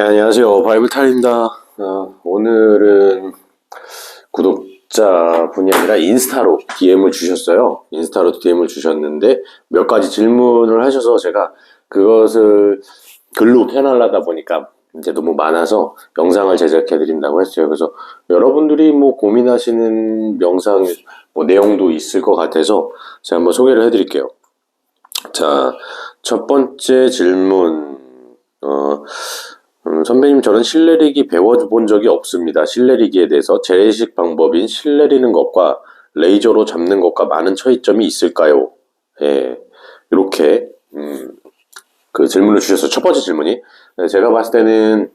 네, 안녕하세요. 바이블타입니다. 오늘은 구독자 분이 아니라 인스타로 DM을 주셨어요. 인스타로 DM을 주셨는데 몇 가지 질문을 하셔서 제가 그것을 글로 표현하려다 보니까 이제 너무 많아서 영상을 제작해 드린다고 했어요. 그래서 여러분들이 뭐 고민하시는 영상 뭐 내용도 있을 것 같아서 제가 한번 소개를 해 드릴게요. 자, 첫 번째 질문. 선배님, 저는 실내리기 배워본 적이 없습니다. 실내리기에 대해서 재래식 방법인 실내리는 것과 레이저로 잡는 것과 많은 차이점이 있을까요? 예, 이렇게 그 질문을 주셔서 첫 번째 질문이, 제가 봤을 때는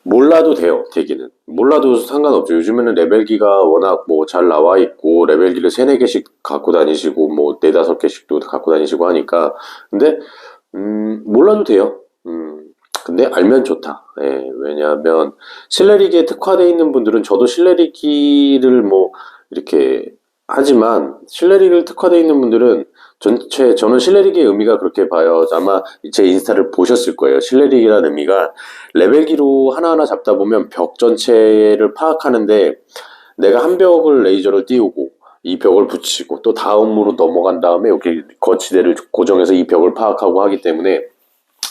몰라도 돼요. 되기는 몰라도 상관없죠. 요즘에는 레벨기가 워낙 뭐 잘 나와 있고 레벨기를 3-4개씩 갖고 다니시고 뭐 4-5개씩도 갖고 다니시고 하니까. 근데 몰라도 돼요. 근데 알면 좋다. 예, 왜냐하면 실내리기에 특화되어 있는 분들은, 저도 실내리기를 뭐 이렇게 하지만 실내리기를 특화되어 있는 분들은 저는 실내리기의 의미가 그렇게 봐요. 아마 제 인스타를 보셨을 거예요. 실내리기라는 의미가 레벨기로 하나하나 잡다 보면 벽 전체를 파악하는데, 내가 한 벽을 레이저를 띄우고 이 벽을 붙이고 또 다음으로 넘어간 다음에 여기 거치대를 고정해서 이 벽을 파악하고 하기 때문에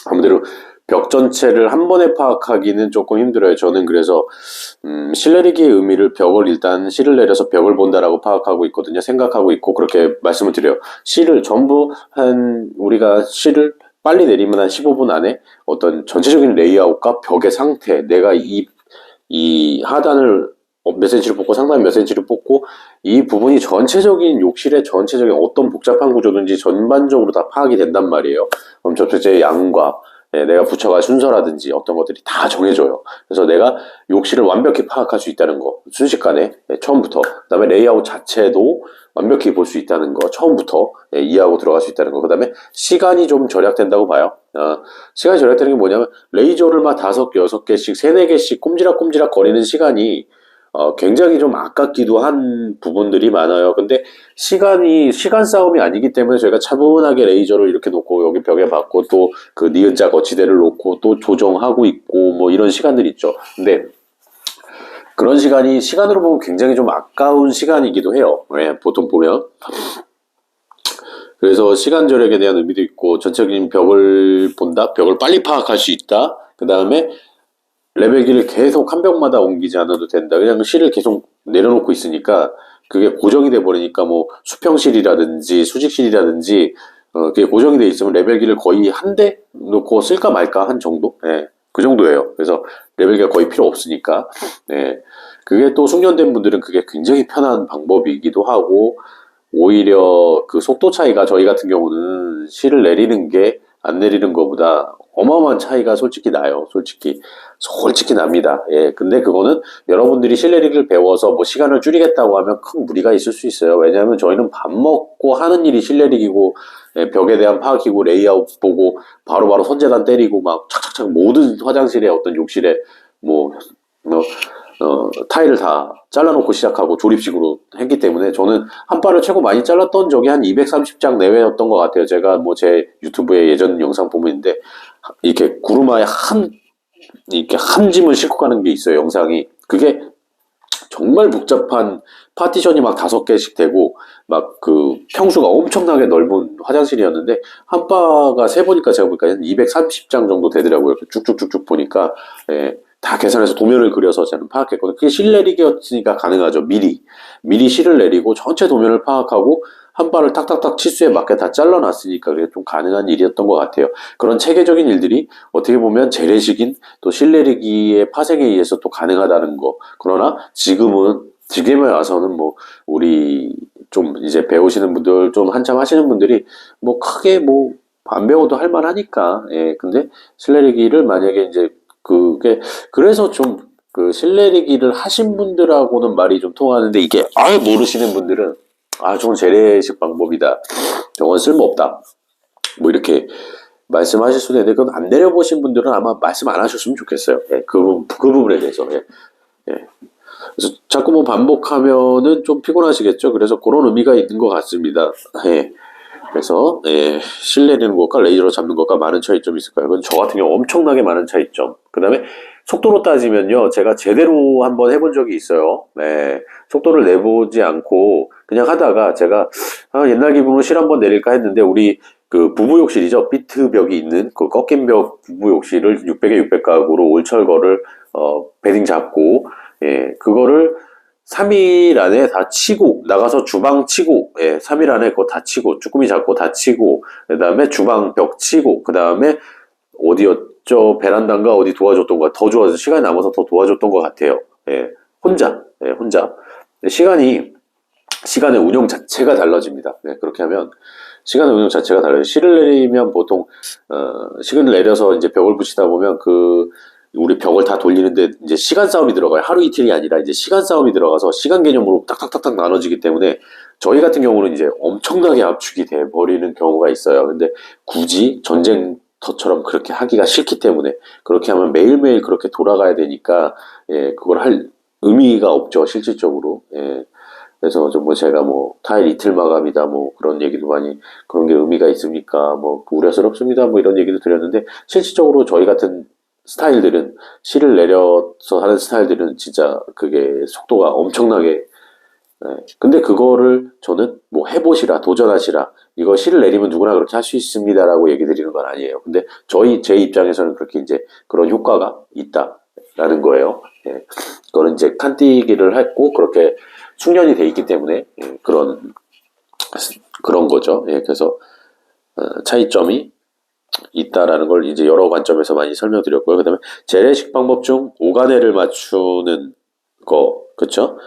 아무래도 벽 전체를 한 번에 파악하기는 조금 힘들어요. 저는 그래서 실내리기의 의미를 벽을 일단 실을 내려서 벽을 본다라고 파악하고 있거든요. 생각하고 있고 그렇게 말씀을 드려요. 실을 전부 우리가 실을 빨리 내리면 한 15분 안에 어떤 전체적인 레이아웃과 벽의 상태, 내가 이 하단을 몇 센치를 뽑고 상단 몇 센치를 뽑고 이 부분이 전체적인 욕실의 전체적인 어떤 복잡한 구조든지 전반적으로 다 파악이 된단 말이에요. 그럼 접착제의 양과 내가 부처가 순서라든지 어떤 것들이 다 정해져요. 그래서 내가 욕실을 완벽히 파악할 수 있다는 거, 순식간에 처음부터. 그 다음에 레이아웃 자체도 완벽히 볼 수 있다는 거, 처음부터 이해하고 들어갈 수 있다는 거. 그 다음에 시간이 좀 절약된다고 봐요. 시간이 절약되는 게 뭐냐면 레이저를 막 5개, 6개씩, 3-4개씩 꼼지락꼼지락 거리는 시간이 굉장히 좀 아깝기도 한 부분들이 많아요. 근데 시간 싸움이 아니기 때문에 저희가 차분하게 레이저를 이렇게 놓고 여기 벽에 박고 또 그 니은자 거치대를 놓고 또 조정하고 있고 뭐 이런 시간들이 있죠. 근데 그런 시간이 시간으로 보면 굉장히 좀 아까운 시간이기도 해요. 네, 보통 보면. 그래서 시간 절약에 대한 의미도 있고, 전체적인 벽을 본다? 벽을 빨리 파악할 수 있다? 그 다음에 레벨기를 계속 한 벽마다 옮기지 않아도 된다. 그냥 실을 계속 내려놓고 있으니까 그게 고정이 돼 버리니까 뭐 수평실이라든지 수직실이라든지 그게 고정이 돼 있으면 레벨기를 거의 한 대 놓고 쓸까 말까 한 정도? 예. 그 정도예요. 그래서 레벨기가 거의 필요 없으니까. 예. 그게 또 숙련된 분들은 그게 굉장히 편한 방법이기도 하고, 오히려 그 속도 차이가 저희 같은 경우는 실을 내리는 게 안 내리는 것보다 어마어마한 차이가 솔직히 나요. 솔직히 납니다. 예. 근데 그거는 여러분들이 실 내리기를 배워서 뭐 시간을 줄이겠다고 하면 큰 무리가 있을 수 있어요. 왜냐하면 저희는 밥 먹고 하는 일이 실 내리기고, 예, 벽에 대한 파악이고 레이아웃 보고 바로바로 손재단 때리고 막 착착착 모든 화장실에 어떤 욕실에 뭐 타일을 다 잘라놓고 시작하고 조립식으로 했기 때문에 저는 한 발을 최고 많이 잘랐던 적이 한 230장 내외였던 것 같아요. 제가 뭐 제 유튜브에 예전 영상 보면 있는데, 이렇게 구루마에 이렇게 한 짐을 싣고 가는 게 있어요, 영상이. 그게 정말 복잡한 파티션이 막 5개씩 되고, 막 그 평수가 엄청나게 넓은 화장실이었는데, 한 바가 세보니까 제가 보니까 한 230장 정도 되더라고요. 쭉쭉쭉쭉 보니까. 예. 다 계산해서 도면을 그려서 저는 파악했거든요. 그게 실 내리기였으니까 가능하죠. 미리 실을 내리고 전체 도면을 파악하고 한 발을 탁탁탁 치수에 맞게 다 잘라놨으니까 그게 좀 가능한 일이었던 것 같아요. 그런 체계적인 일들이 어떻게 보면 재래식인 또 실 내리기의 파생에 의해서 또 가능하다는 거. 그러나 지금에 와서는 뭐 우리 좀 이제 배우시는 분들, 좀 한참 하시는 분들이 뭐 크게 뭐 안 배워도 할 만하니까. 예. 근데 실 내리기를 만약에 이제 그게 그래서 좀 그 실내리기를 하신 분들하고는 말이 좀 통하는데, 이게 아예 모르시는 분들은 저건 재래식 방법이다, 저건 쓸모없다, 뭐 이렇게 말씀하실 수도 있는데, 그건 안 내려보신 분들은 아마 말씀 안 하셨으면 좋겠어요. 예, 그 부분에 대해서. 예, 예. 그래서 자꾸 뭐 반복하면은 좀 피곤하시겠죠. 그래서 그런 의미가 있는 것 같습니다. 예. 그래서 실 내리는 것과 레이저로 잡는 것과 많은 차이점이 있을까요? 그건 저 같은 경우 엄청나게 많은 차이점. 그 다음에 속도로 따지면요, 제가 제대로 한번 해본 적이 있어요. 네, 속도를 내보지 않고 그냥 하다가 제가 옛날 기분으로 실 한번 내릴까 했는데 우리 그 부부 욕실이죠. 비트 벽이 있는 그 꺾인 벽 부부 욕실을 600에 600 가구로 올철거를 베딩 잡고 그거를 3일 안에 다 치고 나가서 주방 치고 3일 안에 그거 다 치고 쭈꾸미 잡고 다 치고 그 다음에 주방 벽 치고 그 다음에 어디였죠? 베란다인가 어디 도와줬던 거 더 좋아서 시간이 남아서 더 도와줬던 것 같아요. 혼자 시간의 운용 자체가 달라집니다. 그렇게 하면 시간의 운용 자체가 달라요. 실을 내리면 보통 실을 내려서 이제 벽을 붙이다 보면 우리 벽을 다 돌리는데 이제 시간 싸움이 들어가요. 하루 이틀이 아니라 이제 시간 싸움이 들어가서 시간 개념으로 딱딱딱딱 나눠지기 때문에 저희 같은 경우는 이제 엄청나게 압축이 돼 버리는 경우가 있어요. 근데 굳이 전쟁터처럼 그렇게 하기가 싫기 때문에 그렇게 하면 매일매일 그렇게 돌아가야 되니까 그걸 할 의미가 없죠. 실질적으로. 그래서 좀 제가 타일 이틀 마감이다 그런 얘기도 많이 그런 게 의미가 있습니까? 우려스럽습니다. 이런 얘기도 드렸는데 실질적으로 저희 같은 스타일들은 실을 내려서 하는 스타일들은 진짜 그게 속도가 엄청나게 근데 그거를 저는 해보시라 도전하시라 이거 실을 내리면 누구나 그렇게 할 수 있습니다라고 얘기 드리는 건 아니에요. 근데 제 입장에서는 그렇게 이제 그런 효과가 있다라는 거예요. 그거는 이제 칸뛰기를 했고 그렇게 숙련이 돼 있기 때문에 그런 거죠. 그래서 차이점이 있다라는 걸 이제 여러 관점에서 많이 설명드렸고요. 그 다음에 재래식 방법 중 오가네를 맞추는 거, 그쵸?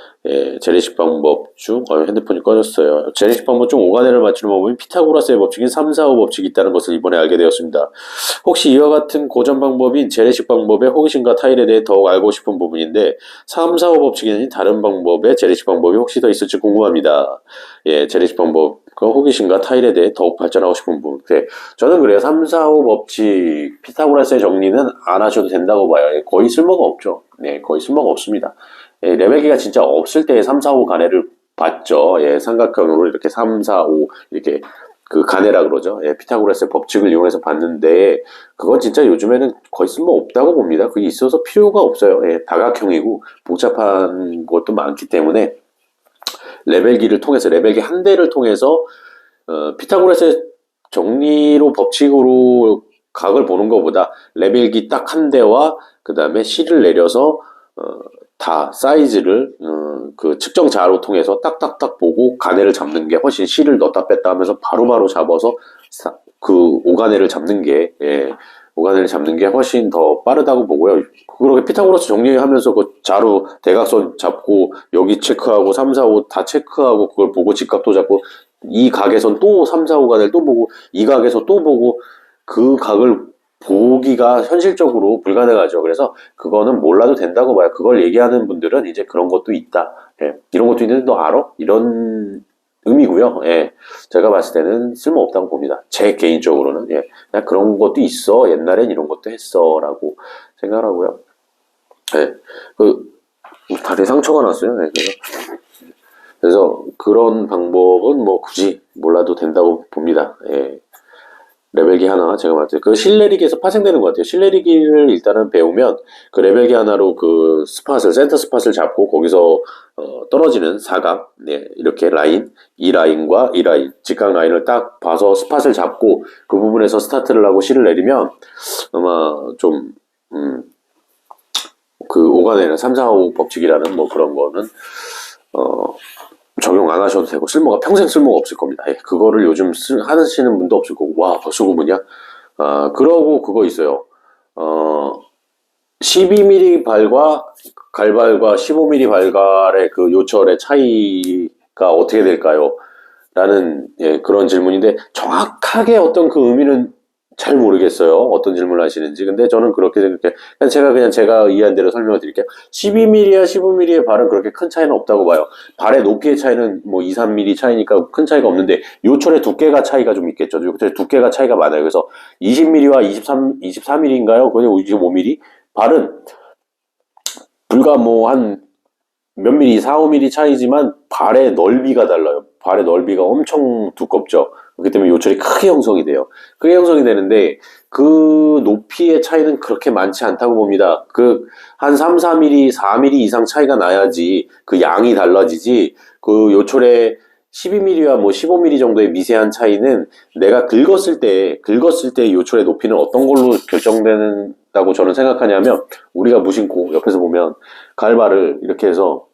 재래식 방법 중, 핸드폰이 꺼졌어요. 재래식 방법 중 오가네를 맞추는 방법인 피타고라스의 법칙인 3, 4, 5 법칙이 있다는 것을 이번에 알게 되었습니다. 혹시 이와 같은 고전 방법인 재래식 방법의 호기심과 타일에 대해 더욱 알고 싶은 부분인데 3, 4, 5 법칙이 아닌 다른 방법의 재래식 방법이 혹시 더 있을지 궁금합니다. 재래식 방법과 호기심과 타일에 대해 더욱 발전하고 싶은 부분. 저는 그래요. 3, 4, 5 법칙, 피타고라스의 정리는 안 하셔도 된다고 봐요. 거의 쓸모가 없죠. 거의 쓸모가 없습니다. 레벨기가 진짜 없을 때 3, 4, 5 가내를 봤죠. 삼각형으로 이렇게 3, 4, 5 이렇게 그 가내라 그러죠. 피타고라스의 법칙을 이용해서 봤는데 그건 진짜 요즘에는 거의 쓸모 없다고 봅니다. 그게 있어서 필요가 없어요. 다각형이고 복잡한 것도 많기 때문에 레벨기를 통해서 레벨기 한 대를 통해서 피타고라스의 정리로 법칙으로 각을 보는 것보다 레벨기 딱 한 대와 그 다음에 실을 내려서 다 사이즈를 그 측정 자로 통해서 딱딱딱 보고 가내를 잡는 게 훨씬 실을 넣었다 뺐다 하면서 바로바로 잡아서 그 오가내를 잡는 게 오가내를 잡는 게 훨씬 더 빠르다고 보고요. 그렇게 피타고라스 정리하면서 그 자로 대각선 잡고 여기 체크하고 3, 4, 5 다 체크하고 그걸 보고 직각도 잡고 이 각에선 또 3, 4, 5 가내를 또 보고 이 각에서 또 보고 그 각을 보기가 현실적으로 불가능하죠. 그래서 그거는 몰라도 된다고 봐요. 그걸 얘기하는 분들은 이제 그런 것도 있다. 이런 것도 있는데 너 알아? 이런 의미고요. 제가 봤을 때는 쓸모없다고 봅니다. 제 개인적으로는. 그냥 그런 것도 있어. 옛날엔 이런 것도 했어. 라고 생각하고요. 다리에 상처가 났어요. 그래서 그런 방법은 굳이 몰라도 된다고 봅니다. 레벨기 하나 제가 말할 때 그 실내리기에서 파생되는 것 같아요. 실내리기를 일단은 배우면 그 레벨기 하나로 그 센터 스팟을 잡고 거기서 떨어지는 사각 이렇게 라인 이 라인과 이 라인 직각 라인을 딱 봐서 스팟을 잡고 그 부분에서 스타트를 하고 실을 내리면 아마 좀 그 오가내는 3, 4, 5 법칙이라는 그런 거는 적용 안 하셔도 되고 평생 쓸모가 없을 겁니다. 그거를 요즘 하시는 분도 없을 거고 와 벌써 그분이야? 그러고 그거 있어요. 12mm 발과 갈발과 15mm 발갈의 그 요철의 차이가 어떻게 될까요? 라는 그런 질문인데 정확하게 어떤 그 의미는 잘 모르겠어요. 어떤 질문을 하시는지. 근데 저는 그렇게 생각해요. 제가 이해한 대로 설명을 드릴게요. 12mm와 15mm의 발은 그렇게 큰 차이는 없다고 봐요. 발의 높이의 차이는 2, 3mm 차이니까 큰 차이가 없는데 요철의 두께가 차이가 좀 있겠죠. 요철의 두께가 차이가 많아요. 그래서 20mm와 24mm인가요? 그냥 25mm? 발은 불과 한 몇 미리, 4, 5mm 차이지만 발의 넓이가 달라요. 발의 넓이가 엄청 두껍죠. 그렇기 때문에 요철이 크게 형성이 돼요. 크게 형성이 되는데 그 높이의 차이는 그렇게 많지 않다고 봅니다. 그 한 3, 4mm, 4mm 이상 차이가 나야지 그 양이 달라지지 그 요철의 12mm와 뭐 15mm 정도의 미세한 차이는 내가 긁었을 때 요철의 높이는 어떤 걸로 결정된다고 저는 생각하냐면 우리가 무심코 옆에서 보면 갈바를 이렇게 해서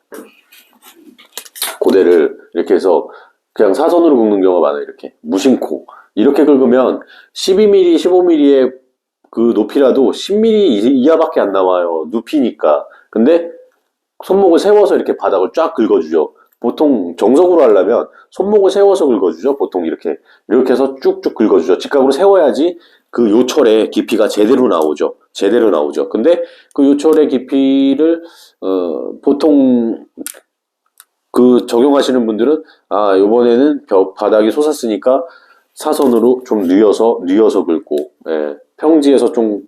고대를 이렇게 해서 그냥 사선으로 긁는 경우가 많아요. 이렇게 무심코 이렇게 긁으면 12mm, 15mm의 그 높이라도 10mm 이하밖에 안 나와요. 눕히니까. 근데 손목을 세워서 이렇게 바닥을 쫙 긁어주죠. 보통 정석으로 하려면 손목을 세워서 긁어주죠. 보통 이렇게 해서 쭉쭉 긁어주죠. 직각으로 세워야지 그 요철의 깊이가 제대로 나오죠. 제대로 나오죠. 근데 그 요철의 깊이를 보통 그 적용하시는 분들은 요번에는 바닥이 솟았으니까 사선으로 좀 뉘어서 긁고 평지에서 좀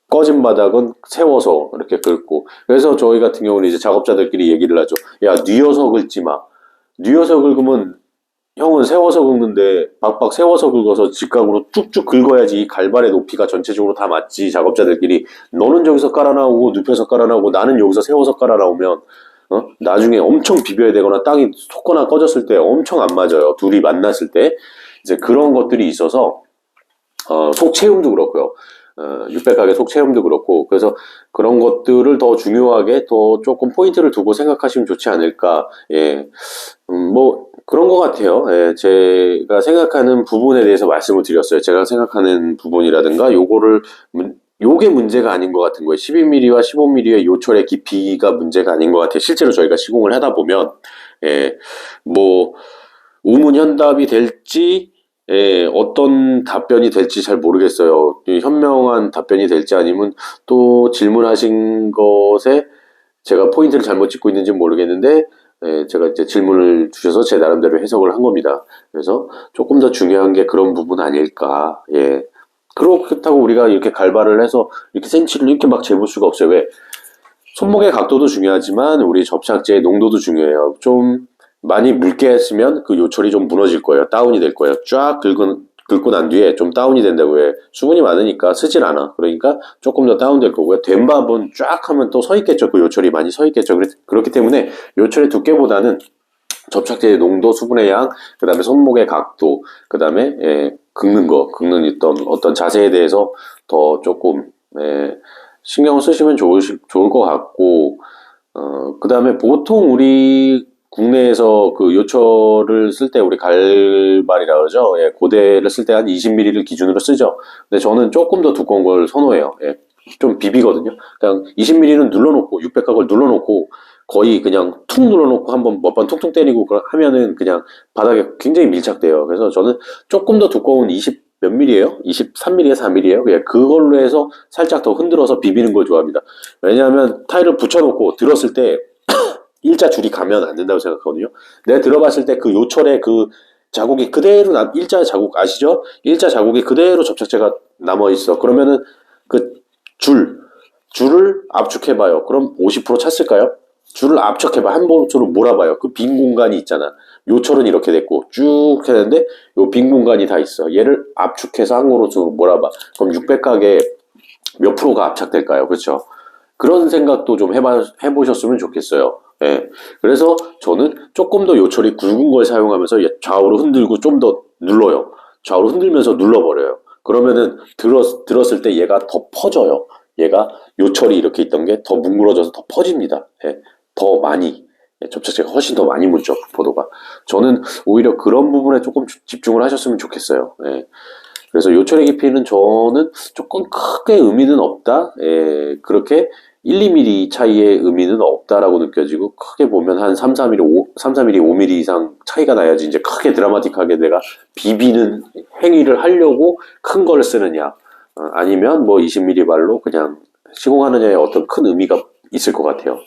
꺼진 바닥은 세워서 이렇게 긁고 그래서 저희 같은 경우는 이제 작업자들끼리 얘기를 하죠. 야, 뉘어서 긁지 마. 뉘어서 긁으면 형은 세워서 긁는데 박박 세워서 긁어서 직각으로 쭉쭉 긁어야지 이 갈발의 높이가 전체적으로 다 맞지. 작업자들끼리 너는 저기서 깔아 나오고 눕혀서 깔아 나오고 나는 여기서 세워서 깔아 나오면 나중에 엄청 비벼야 되거나 땅이 솟거나 꺼졌을 때 엄청 안 맞아요. 둘이 만났을 때 이제 그런 것들이 있어서 속 채움도 그렇고요. 600각의 속 채움도 그렇고 그래서 그런 것들을 더 중요하게 더 조금 포인트를 두고 생각하시면 좋지 않을까. 예. 뭐 그런 것 같아요. 예, 제가 생각하는 부분에 대해서 말씀을 드렸어요. 제가 생각하는 부분이라든가 요게 문제가 아닌 것 같은 거예요. 12mm와 15mm의 요철의 깊이가 문제가 아닌 것 같아요. 실제로 저희가 시공을 하다 보면 뭐 우문현답이 될지 어떤 답변이 될지 잘 모르겠어요. 현명한 답변이 될지 아니면 또 질문하신 것에 제가 포인트를 잘못 짚고 있는지 모르겠는데 제가 이제 질문을 주셔서 제 나름대로 해석을 한 겁니다. 그래서 조금 더 중요한 게 그런 부분 아닐까. 예. 그렇다고 우리가 이렇게 갈바를 해서 이렇게 센치를 이렇게 막 재볼 수가 없어요. 왜? 손목의 각도도 중요하지만 우리 접착제의 농도도 중요해요. 좀 많이 묽게 했으면 그 요철이 좀 무너질 거예요. 다운이 될 거예요. 쫙 긁고 난 뒤에 좀 다운이 된다고 해. 수분이 많으니까 쓰질 않아. 그러니까 조금 더 다운될 거고요. 된 밥은 쫙 하면 또 서 있겠죠. 그 요철이 많이 서 있겠죠. 그렇기 때문에 요철의 두께보다는 접착제의 농도, 수분의 양, 그 다음에 손목의 각도, 그 다음에 긁는 어떤 자세에 대해서 더 조금 신경을 쓰시면 좋을 것 같고 그 다음에 보통 우리 국내에서 그 요철을 쓸 때 우리 갈발이라 그러죠. 고대를 쓸 때 한 20mm를 기준으로 쓰죠. 근데 저는 조금 더 두꺼운 걸 선호해요. 좀 비비거든요. 그냥 20mm는 눌러놓고 600각을 눌러놓고 거의 그냥 툭 눌러놓고 몇 번 툭툭 때리고 하면은 그냥 바닥에 굉장히 밀착돼요. 그래서 저는 조금 더 두꺼운 20 몇 mm예요? 23mm, 4mm예요? 그냥 그걸로 해서 살짝 더 흔들어서 비비는 걸 좋아합니다. 왜냐하면 타일을 붙여놓고 들었을 때 일자 줄이 가면 안 된다고 생각하거든요. 내가 들어봤을 때 그 요철의 그 자국이 그대로 일자 자국 아시죠? 일자 자국이 그대로 접착제가 남아있어. 그러면은 그 줄을 압축해봐요. 그럼 50% 찼을까요? 줄을 압축해봐. 한 번으로 몰아봐요. 그 빈 공간이 있잖아. 요철은 이렇게 됐고 쭉 했는데 요 빈 공간이 다 있어. 얘를 압축해서 한 그릇으로 몰아봐. 그럼 600각에 몇 프로가 압착될까요? 그렇죠? 그런 생각도 좀 해보셨으면 좋겠어요. 예. 그래서 저는 조금 더 요철이 굵은 걸 사용하면서 좌우로 흔들고 좀 더 눌러요. 좌우로 흔들면서 눌러버려요. 그러면은 들었을 때 얘가 더 퍼져요. 얘가 요철이 이렇게 있던 게 더 뭉그러져서 더 퍼집니다. 예. 더 많이. 접착제가 훨씬 더 많이 묻죠. 포도가. 저는 오히려 그런 부분에 조금 집중을 하셨으면 좋겠어요. 예. 그래서 요철의 깊이는 저는 조금 크게 의미는 없다. 그렇게 1, 2mm 차이의 의미는 없다라고 느껴지고 크게 보면 한 3, 4mm, 5mm 이상 차이가 나야지 이제 크게 드라마틱하게 내가 비비는 행위를 하려고 큰 걸 쓰느냐 아니면 뭐 20mm 발로 그냥 시공하느냐에 어떤 큰 의미가 있을 것 같아요.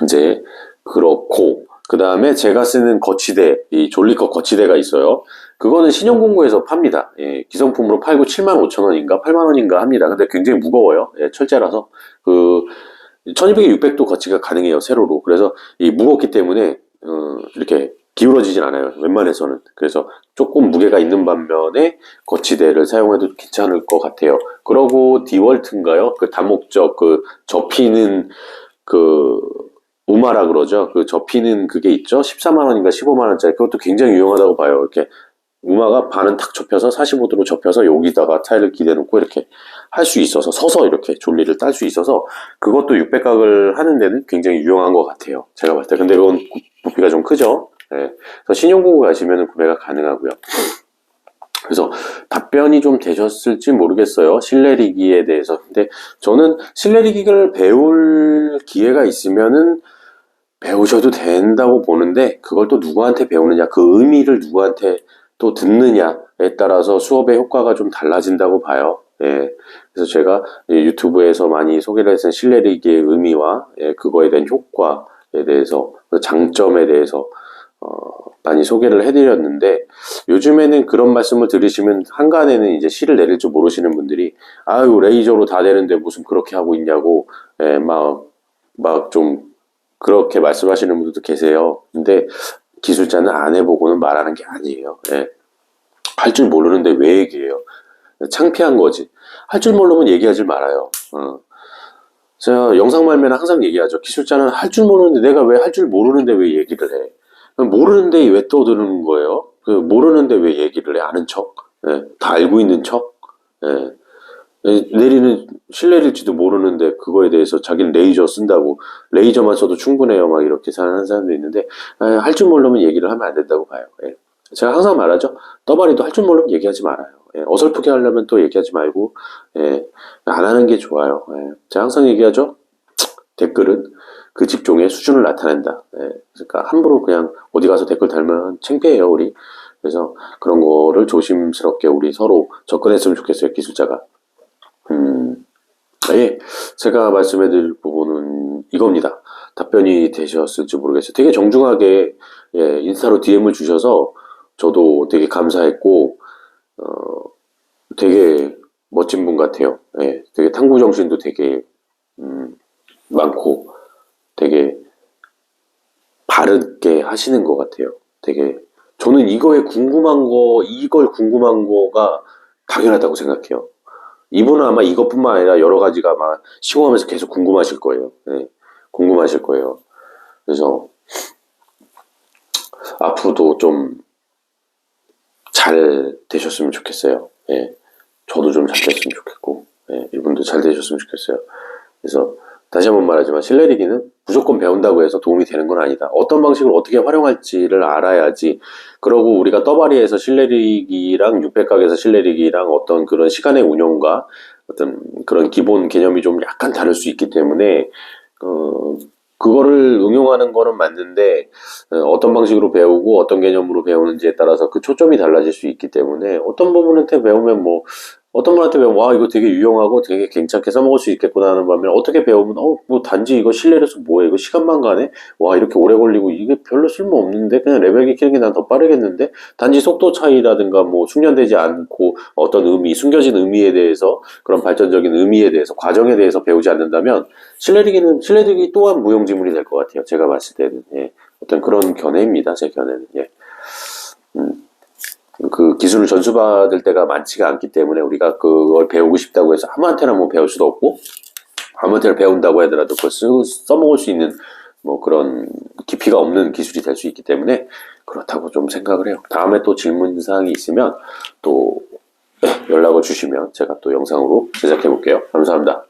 이제 그렇고 그 다음에 제가 쓰는 거치대, 이 졸리컵 거치대가 있어요. 그거는 신용공구에서 팝니다. 기성품으로 팔고 75,000원인가 8만원인가 합니다. 근데 굉장히 무거워요. 철제라서. 1200에 600도 거치가 가능해요. 세로로. 그래서 이 무겁기 때문에 이렇게 기울어지진 않아요. 웬만해서는. 그래서 조금 무게가 있는 반면에 거치대를 사용해도 괜찮을 것 같아요. 그러고 디월트인가요? 그 다목적 그 접히는 그 우마라 그러죠. 그 접히는 그게 있죠. 14만 원인가 15만 원짜리. 그것도 굉장히 유용하다고 봐요. 이렇게 우마가 반은 탁 접혀서 45도로 접혀서 여기다가 타일을 기대놓고 이렇게 할 수 있어서 서서 이렇게 졸리를 딸 수 있어서 그것도 600각을 하는 데는 굉장히 유용한 것 같아요. 제가 봤을 때. 근데 그건 부피가 좀 크죠. 네. 그래서 신용공구 가시면 구매가 가능하고요. 그래서 답변이 좀 되셨을지 모르겠어요. 실내리기에 대해서. 근데 저는 실내리기를 배울 기회가 있으면은 배우셔도 된다고 보는데 그걸 또 누구한테 배우느냐, 그 의미를 누구한테 또 듣느냐에 따라서 수업의 효과가 좀 달라진다고 봐요. 예. 그래서 제가 유튜브에서 많이 소개를 했던 실내리기의 의미와 그거에 대한 효과에 대해서 그 장점에 대해서 많이 소개를 해드렸는데 요즘에는 그런 말씀을 들으시면 한간에는 이제 실을 내릴 줄 모르시는 분들이 아유 레이저로 다 되는데 무슨 그렇게 하고 있냐고 막 좀 그렇게 말씀하시는 분들도 계세요. 근데 기술자는 안 해보고는 말하는 게 아니에요. 예. 할 줄 모르는데 왜 얘기해요? 창피한 거지. 할 줄 모르면 얘기하지 말아요. 제가 영상 말매는 항상 얘기하죠. 기술자는 할 줄 모르는데 내가 왜 할 줄 모르는데 왜 얘기를 해? 모르는데 왜 떠드는 거예요? 그 모르는데 왜 얘기를 해? 아는 척? 예, 다 알고 있는 척? 예. 내리는 실내릴지도 모르는데 그거에 대해서 자기는 레이저 쓴다고 레이저만 써도 충분해요 막 이렇게 하는 사람도 있는데 할 줄 모르면 얘기를 하면 안 된다고 봐요. 예. 제가 항상 말하죠. 떠바리도 할 줄 모르면 얘기하지 말아요. 예. 어설프게 하려면 또 얘기하지 말고 안 하는 게 좋아요. 제가 항상 얘기하죠. 댓글은 그 직종의 수준을 나타낸다. 그러니까 함부로 그냥 어디 가서 댓글 달면 창피해요 우리. 그래서 그런 거를 조심스럽게 우리 서로 접근했으면 좋겠어요 기술자가. 예, 제가 말씀해드릴 부분은 이겁니다. 답변이 되셨을지 모르겠어요. 되게 정중하게 인스타로 DM을 주셔서 저도 되게 감사했고 되게 멋진 분 같아요. 되게 탐구 정신도 되게 많고 되게 바르게 하시는 것 같아요. 되게 저는 이걸 궁금한 거가 당연하다고 생각해요. 이분은 아마 이것뿐만 아니라 여러 가지가 아마 시공하면서 계속 궁금하실 거예요. 궁금하실 거예요. 그래서 앞으로도 좀 잘 되셨으면 좋겠어요. 저도 좀 잘 됐으면 좋겠고, 이분도 잘 되셨으면 좋겠어요. 그래서 다시 한번 말하지만 실내리기는 무조건 배운다고 해서 도움이 되는 건 아니다. 어떤 방식으로 어떻게 활용할지를 알아야지. 그러고 우리가 떠바리에서 실내리기랑 600각에서 실내리기랑 어떤 그런 시간의 운용과 어떤 그런 기본 개념이 좀 약간 다를 수 있기 때문에 그거를 응용하는 거는 맞는데 어떤 방식으로 배우고 어떤 개념으로 배우는지에 따라서 그 초점이 달라질 수 있기 때문에 어떤 부분한테 배우면 뭐 어떤 분한테 배우면 와 이거 되게 유용하고 되게 괜찮게 써먹을 수 있겠구나 하는 반면에 어떻게 배우면 뭐 단지 이거 실내려서 뭐해 이거 시간만 가네 와 이렇게 오래 걸리고 이게 별로 쓸모없는데 그냥 레벨 키는 게 난 더 빠르겠는데 단지 속도 차이라든가 뭐 숙련되지 않고 어떤 의미 숨겨진 의미에 대해서 그런 발전적인 의미에 대해서 과정에 대해서 배우지 않는다면 실내리기 또한 무용지물이 될 것 같아요. 제가 봤을 때는 어떤 그런 견해입니다. 제 견해는 그 기술을 전수받을 때가 많지가 않기 때문에 우리가 그걸 배우고 싶다고 해서 아무한테나 뭐 배울 수도 없고 아무한테나 배운다고 하더라도 그걸 써먹을 수 있는 뭐 그런 깊이가 없는 기술이 될 수 있기 때문에 그렇다고 좀 생각을 해요. 다음에 또 질문사항이 있으면 또 연락을 주시면 제가 또 영상으로 제작해 볼게요. 감사합니다.